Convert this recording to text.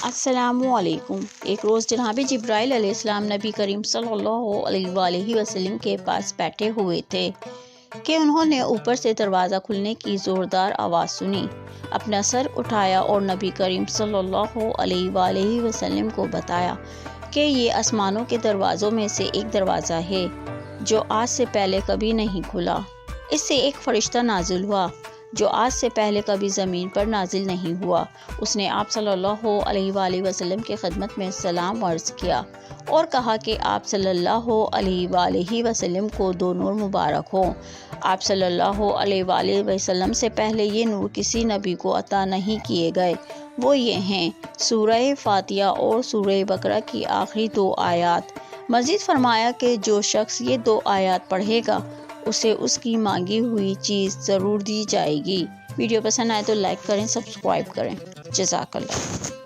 السلام علیکم۔ ایک روز جناب جبرائیل علیہ السلام نبی کریم صلی اللہ علیہ وآلہ وسلم کے پاس بیٹھے ہوئے تھے کہ انہوں نے اوپر سے دروازہ کھلنے کی زوردار آواز سنی۔ اپنا سر اٹھایا اور نبی کریم صلی اللہ علیہ وآلہ وسلم کو بتایا کہ یہ آسمانوں کے دروازوں میں سے ایک دروازہ ہے جو آج سے پہلے کبھی نہیں کھلا۔ اس سے ایک فرشتہ نازل ہوا جو آج سے پہلے کبھی زمین پر نازل نہیں ہوا۔ اس نے آپ صلی اللہ علیہ وآلہ وسلم کی خدمت میں سلام عرض کیا اور کہا کہ آپ صلی اللہ علیہ وآلہ وسلم کو دو نور مبارک ہوں۔ آپ صلی اللہ علیہ وآلہ وسلم سے پہلے یہ نور کسی نبی کو عطا نہیں کیے گئے۔ وہ یہ ہیں سورہ فاتحہ اور سورہ بقرہ کی آخری دو آیات۔ مزید فرمایا کہ جو شخص یہ دو آیات پڑھے گا اسے اس کی مانگی ہوئی چیز ضرور دی جائے گی۔ ویڈیو پسند آئے تو لائک کریں، سبسکرائب کریں۔ جزاک اللہ۔